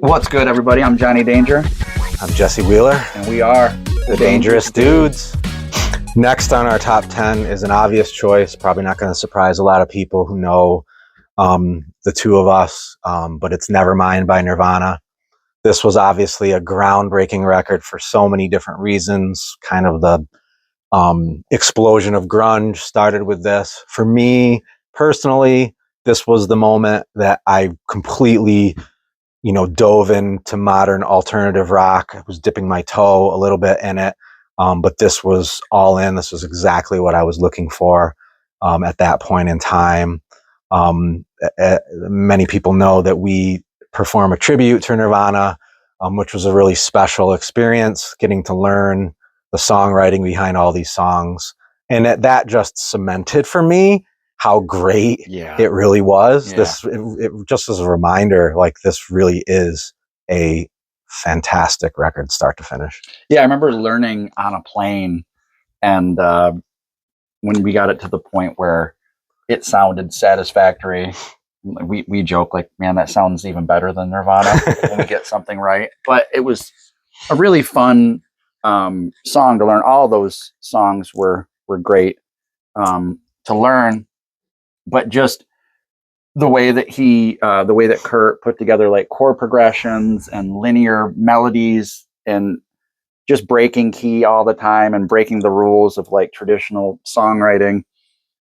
What's good, everybody? I'm Johnny Danger. I'm Jesse Wheeler. And we are the Dangerous Dudes. Next on our top 10 is an obvious choice. Probably not going to surprise a lot of people who know the two of us, but it's Nevermind by Nirvana. This was obviously a groundbreaking record for so many different reasons. Kind of the explosion of grunge started with this. For me, personally, this was the moment that I completely dove into modern alternative rock. I was dipping my toe a little bit in it, but this was all in. This was exactly what I was looking for at that point in time. Many people know that we perform a tribute to Nirvana, which was a really special experience, getting to learn the songwriting behind all these songs. And that just cemented for me how great it really was. It just as a reminder, like, this really is a fantastic record, start to finish. Yeah, I remember learning on a plane, and when we got it to the point where it sounded satisfactory, we joke like, man, that sounds even better than Nirvana when we get something right. But it was a really fun song to learn. All those songs were great to learn. But just the way that the way that Kurt put together like chord progressions and linear melodies and just breaking key all the time and breaking the rules of like traditional songwriting,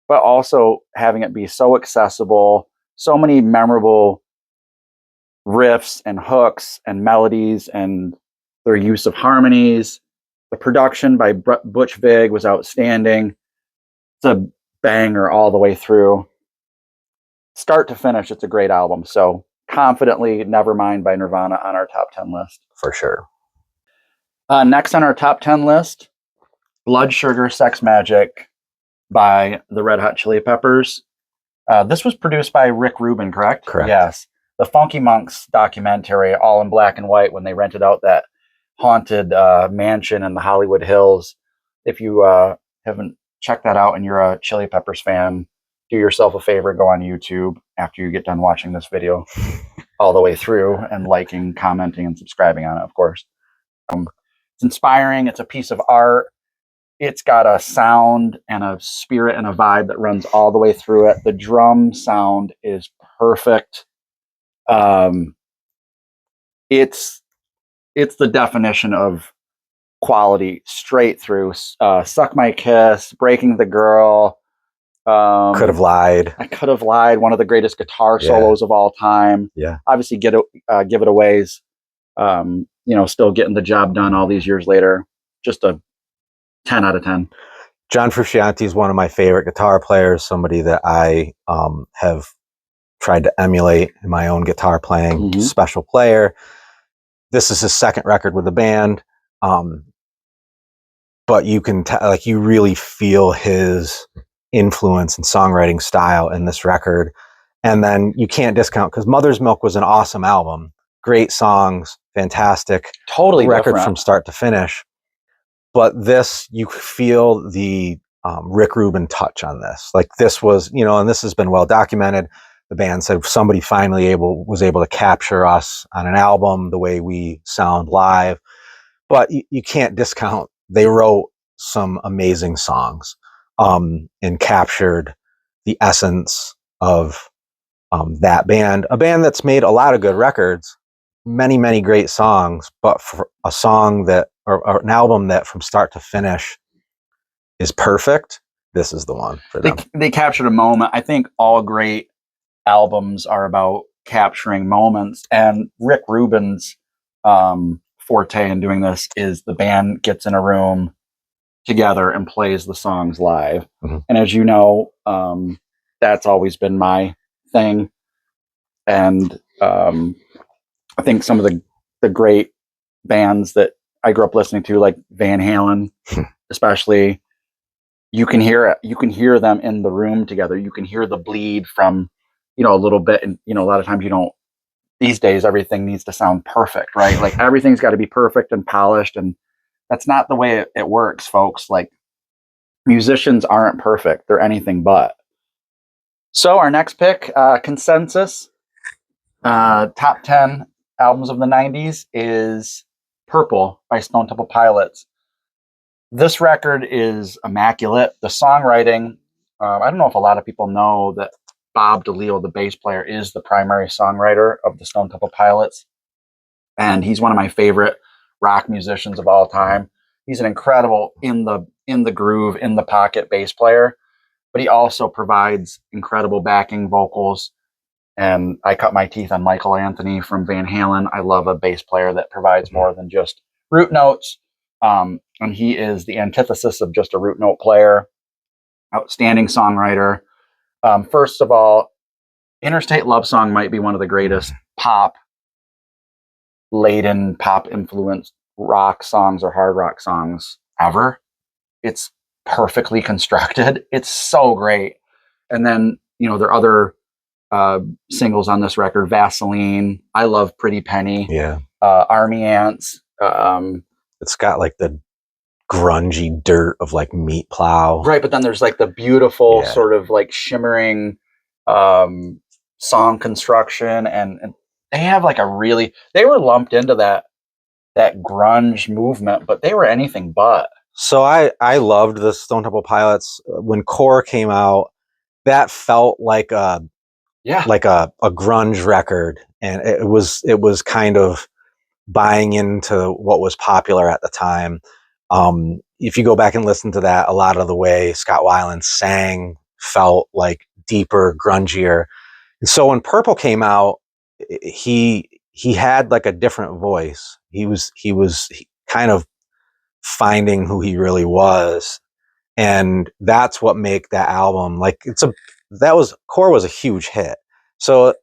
but also having it be so accessible, so many memorable riffs and hooks and melodies and their use of harmonies. The production by Butch Vig was outstanding. It's a banger all the way through. Start to finish, it's a great album. So confidently Nevermind by Nirvana on our top 10 list. For sure. Next on our top 10 list, Blood Sugar Sex Magic by the Red Hot Chili Peppers. This was produced by Rick Rubin, correct? Correct. Yes. The Funky Monks documentary, all in black and white, when they rented out that haunted mansion in the Hollywood Hills. If you haven't checked that out and you're a Chili Peppers fan, do yourself a favor, go on YouTube after you get done watching this video all the way through and liking, commenting, and subscribing on it, of course. It's inspiring. It's a piece of art. It's got a sound and a spirit and a vibe that runs all the way through it. The drum sound is perfect. It's the definition of quality straight through. Suck My Kiss, Breaking the Girl. Could Have Lied. I Could Have Lied. One of the greatest guitar solos of all time. Yeah. Obviously, Give It Away's, still getting the job done all these years later. Just a 10 out of 10. John Frusciante is one of my favorite guitar players, somebody that I have tried to emulate in my own guitar playing. Special player. This is his second record with the band. But you can you really feel his influence and songwriting style in this record. And then you can't discount, because Mother's Milk was an awesome album. Great songs, fantastic. Totally record different from start to finish. But this, you feel the Rick Rubin touch on this. Like, this was, and this has been well documented. The band said somebody finally was able to capture us on an album the way we sound live. But you can't discount, they wrote some amazing songs and captured the essence of that band. A band that's made a lot of good records, many, many great songs, but for a song or an album that from start to finish is perfect, this is the one for them. They captured a moment. I think all great albums are about capturing moments, and Rick Rubin's forte in doing this is the band gets in a room together and plays the songs live. And as you know, that's always been my thing. And I think some of the great bands that I grew up listening to, like Van Halen, especially, you can hear it. You can hear them in the room together. You can hear the bleed from, a little bit. And, a lot of times these days, everything needs to sound perfect, right? Like, everything's got to be perfect and polished. And that's not the way it works, folks. Like, musicians aren't perfect. They're anything but. So our next pick, consensus, top 10 albums of the 90s is Purple by Stone Temple Pilots. This record is immaculate. The songwriting, I don't know if a lot of people know that Bob DeLeo, the bass player, is the primary songwriter of the Stone Temple Pilots. And he's one of my favorite rock musicians of all time. He's an incredible in the groove, in the pocket bass player, but he also provides incredible backing vocals. And I cut my teeth on Michael Anthony from Van Halen. I love a bass player that provides more than just root notes. And he is the antithesis of just a root note player. Outstanding songwriter. First of all, Interstate Love Song might be one of the greatest pop-laden, pop-influenced rock songs or hard rock songs ever. It's perfectly constructed. It's so great. And then, there are other singles on this record. Vaseline. I love Pretty Penny. Yeah. Army Ants. It's got like the grungy dirt of like Meat Plow. Right, but then there's like the beautiful sort of like shimmering song construction, and they have like they were lumped into that grunge movement, but they were anything but. So I loved the Stone Temple Pilots. When Core came out, that felt like a grunge record, and it was kind of buying into what was popular at the time. If you go back and listen to that, a lot of the way Scott Weiland sang felt like deeper, grungier. And so when Purple came out, he had like a different voice. He was kind of finding who he really was, and that's what make that album like Core was a huge hit. So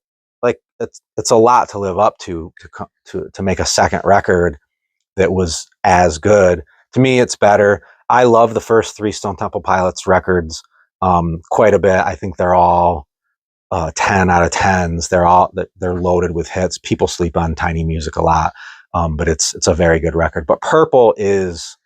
like it's a lot to live up to make a second record that was as good. To me, it's better. I love the first three Stone Temple Pilots records quite a bit. I think they're all 10 out of 10s. They're loaded with hits. People sleep on Tiny Music a lot, but it's a very good record. But Purple is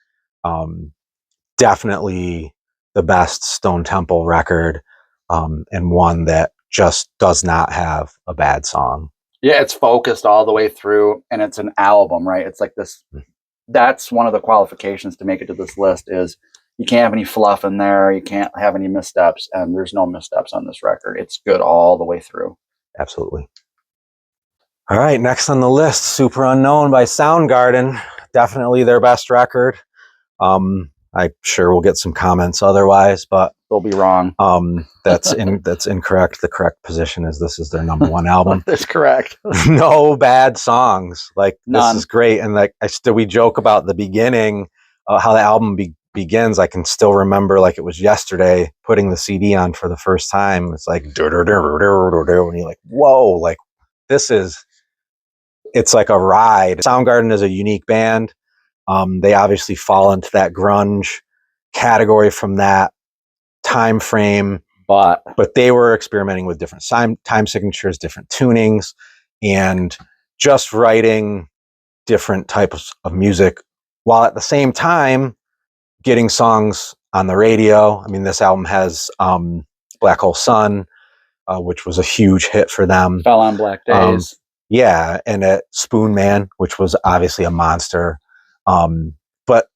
definitely the best Stone Temple record, and one that just does not have a bad song. Yeah, it's focused all the way through, and it's an album, right? It's like this. That's one of the qualifications to make it to this list is you can't have any fluff in there. You can't have any missteps, and there's no missteps on this record. It's good all the way through. Absolutely. All right, next on the list, Super Unknown by Soundgarden. Definitely their best record. I'm sure we'll get some comments otherwise, but they'll be wrong. That's incorrect. The correct position is this is their number one album. That's correct. No bad songs. Like None. This is great. And like we joke about the beginning, how the album begins. I can still remember like it was yesterday putting the CD on for the first time. It's like and you're like, whoa, like it's like a ride. Soundgarden is a unique band. They obviously fall into that grunge category from that time frame, but they were experimenting with different time signatures, different tunings, and just writing different types of music while at the same time getting songs on the radio. I mean, this album has Black Hole Sun, which was a huge hit for them. Fell on Black Days. Yeah, and Spoon Man, which was obviously a monster. But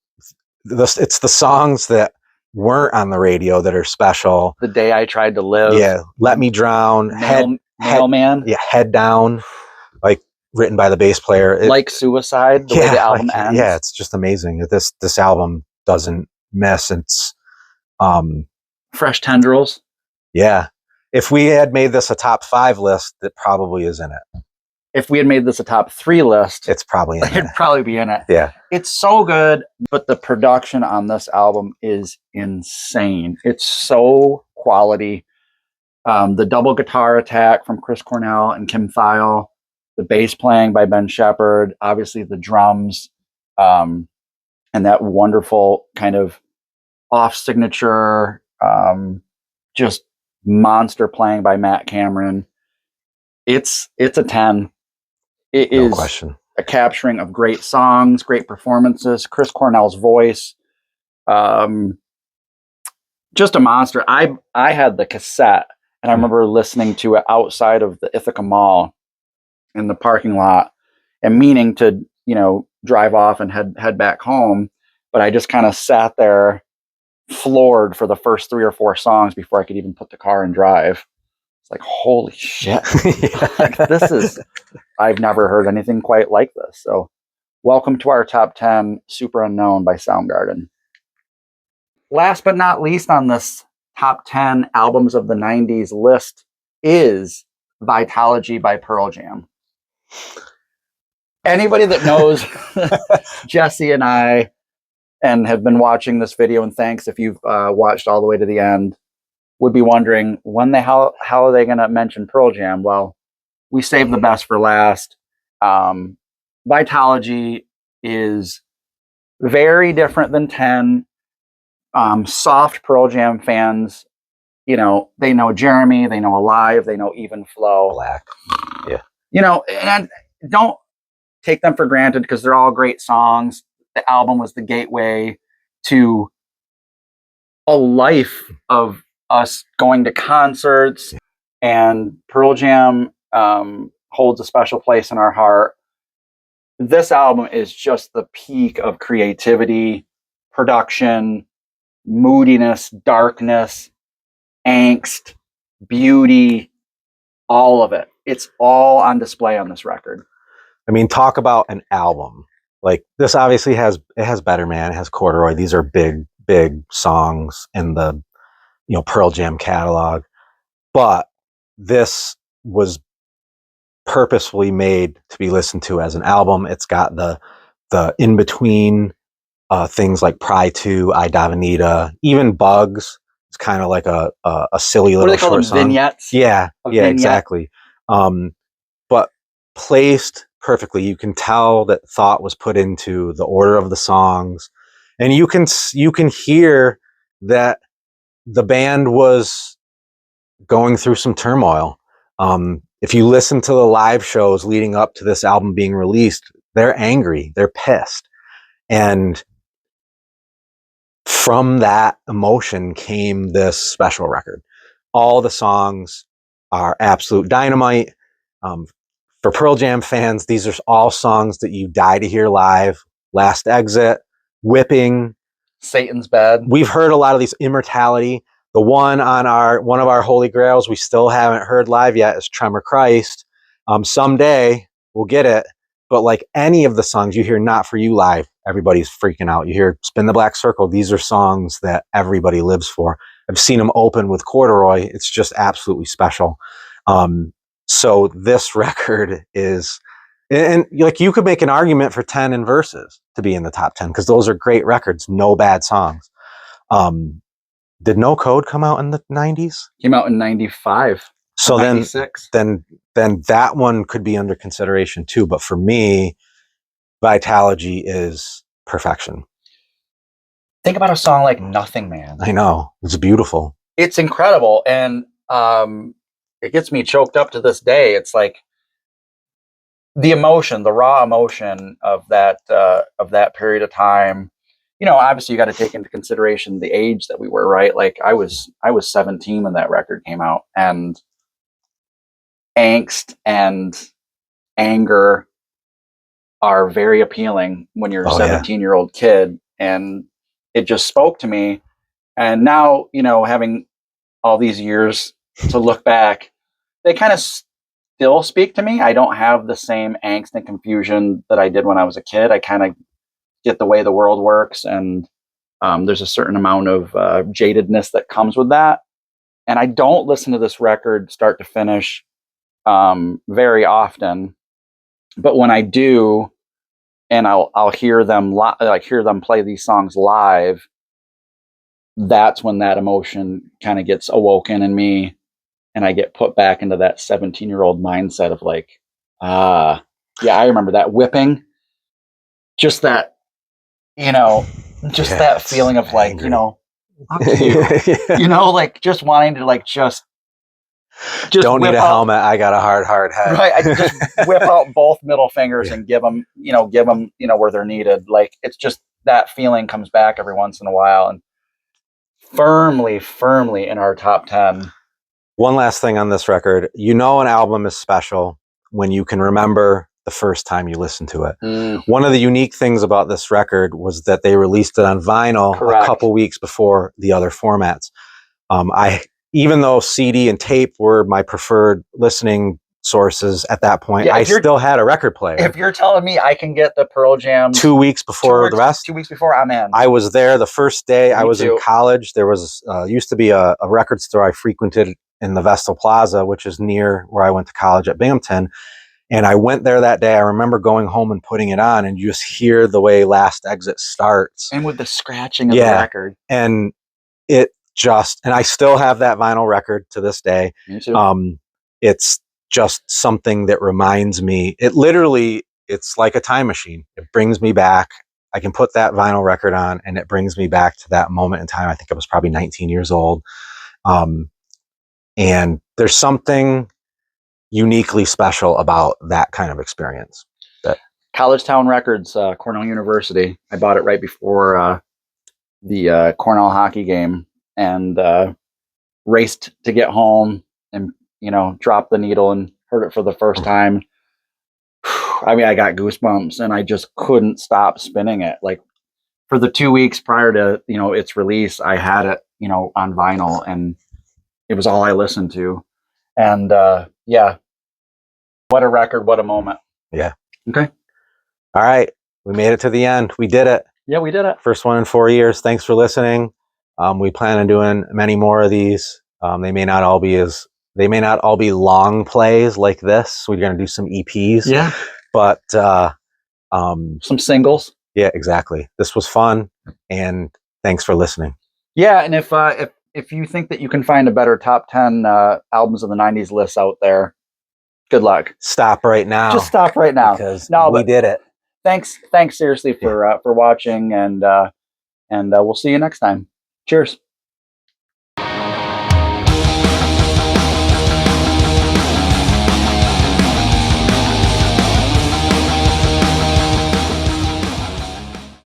it's the songs that weren't on the radio that are special. The Day I Tried to Live. Yeah, Let Me Drown. Mailman. Yeah, Head Down, like written by the bass player. Like Suicide, the way the album ends. Yeah, it's just amazing. This album doesn't miss. It's Fresh Tendrils. Yeah. If we had made this a top 5 list, it probably is in it. If we had made this a top 3 list, it's probably in it. It'd probably be in it. Yeah. It's so good, but the production on this album is insane. It's so quality. The double guitar attack from Chris Cornell and Kim Thayil, the bass playing by Ben Shepherd, obviously the drums, and that wonderful kind of off signature, just monster playing by Matt Cameron. It's a 10. It is no question. A capturing of great songs, great performances, Chris Cornell's voice, just a monster. I had the cassette, and I remember listening to it outside of the Ithaca Mall in the parking lot, and meaning to, drive off and head back home. But I just kind of sat there floored for the first 3 or 4 songs before I could even put the car and drive. It's like, holy shit. Like, I've never heard anything quite like this. So welcome to our top 10, Super Unknown by Soundgarden. Last but not least on this top 10 albums of the 90s list is Vitalogy by Pearl Jam. Anybody that knows Jesse and I and have been watching this video, and thanks if you've watched all the way to the end, would be wondering how are they going to mention Pearl Jam? Well, we saved the best for last. Vitalogy is very different than 10. Soft Pearl Jam fans, they know Jeremy, they know Alive, they know Even Flow. Black. Yeah. And don't take them for granted because they're all great songs. The album was the gateway to a life of us going to concerts, and Pearl Jam holds a special place in our heart. This album is just the peak of creativity, production, moodiness, darkness, angst, beauty, all of it. It's all on display on this record. I mean, talk about an album. Like, this obviously has Better Man, it has Corduroy. These are big songs in the Pearl Jam catalog. But this was purposefully made to be listened to as an album. It's got the in between things like Pry 2, I Davanita, even Bugs. It's kind of like a silly little short song. Vignettes? Yeah, vignette. Exactly. But placed perfectly. You can tell that thought was put into the order of the songs, and you can hear that the band was going through some turmoil. If you listen to the live shows leading up to this album being released, they're angry, they're pissed. And from that emotion came this special record. All the songs are absolute dynamite. For Pearl Jam fans, these are all songs that you die to hear live. Last Exit, Whipping, Satan's Bed. We've heard a lot of these. Immortality. The one on one of our holy grails we still haven't heard live yet is Tremor Christ. Someday we'll get it. But like any of the songs you hear Not For You live, everybody's freaking out. You hear Spin the Black Circle. These are songs that everybody lives for. I've seen them open with Corduroy. It's just absolutely special. So this record is, and like, you could make an argument for 10 and Verses to be in the top 10 because those are great records, no bad songs. Did No Code come out in the 90s? Came out in 95. So 96. then that one could be under consideration too. But for me, Vitalogy is perfection. Think about a song like Nothing Man. I know. It's beautiful. It's incredible. And it gets me choked up to this day. It's like the emotion, the raw emotion of that period of time. Obviously you got to take into consideration the age that we were, right? Like I was 17 when that record came out, and angst and anger are very appealing when you're a 17-year-old kid. And it just spoke to me. And now, having all these years to look back, they kind of still speak to me. I don't have the same angst and confusion that I did when I was a kid. I kind of get the way the world works, and there's a certain amount of jadedness that comes with that. And I don't listen to this record start to finish very often, but when I do, and I'll hear them hear them play these songs live, that's when that emotion kind of gets awoken in me, and I get put back into that 17-year-old mindset of like, yeah, I remember that Whipping, just that, that feeling of like, angry. Fuck you, like just wanting to like just don't need a helmet. I got a hard head. Right. I just whip out both middle fingers and give them where they're needed. Like, it's just that feeling comes back every once in a while, and firmly in our top 10. One last thing on this record. An album is special when you can remember the first time you listen to it. One of the unique things about this record was that they released it on vinyl Correct. a couple weeks before the other formats. Even though CD and tape were my preferred listening sources at that point, I still had a record player. If you're telling me I can get the Pearl Jam 2 weeks before the rest, 2 weeks before, I'm in. I was there the first day. I was too. in college. There was used to be a record store I frequented in the Vestal Plaza, which is near where I went to college at Binghamton. And I went there that day. I remember going home and putting it on, and you just hear the way Last Exit starts. And with the scratching of the record. And it just, and I still have that vinyl record to this day. Me too. It's just something that reminds me, it's like a time machine. It brings me back. I can put that vinyl record on and it brings me back to that moment in time. I think I was probably 19 years old. And there's something uniquely special about that kind of experience. College Town Records, Cornell University. I bought it right before the Cornell hockey game, and raced to get home and, dropped the needle and heard it for the first time. I mean, I got goosebumps and I just couldn't stop spinning it. Like, for the 2 weeks prior to, its release, I had it, on vinyl, and it was all I listened to. And yeah, what a record, what a moment. Yeah. Okay. All right. We made it to the end. We did it. Yeah, we did it. First one in 4 years. Thanks for listening. We plan on doing many more of these. They may not all be long plays like this. We're going to do some EPs. Yeah. But some singles. Yeah, exactly. This was fun, and thanks for listening. Yeah, and if you think that you can find a better top 10 albums of the 90s list out there, good luck. Stop right now. Just stop right now. Because we did it. Thanks seriously for watching, and we'll see you next time. Cheers.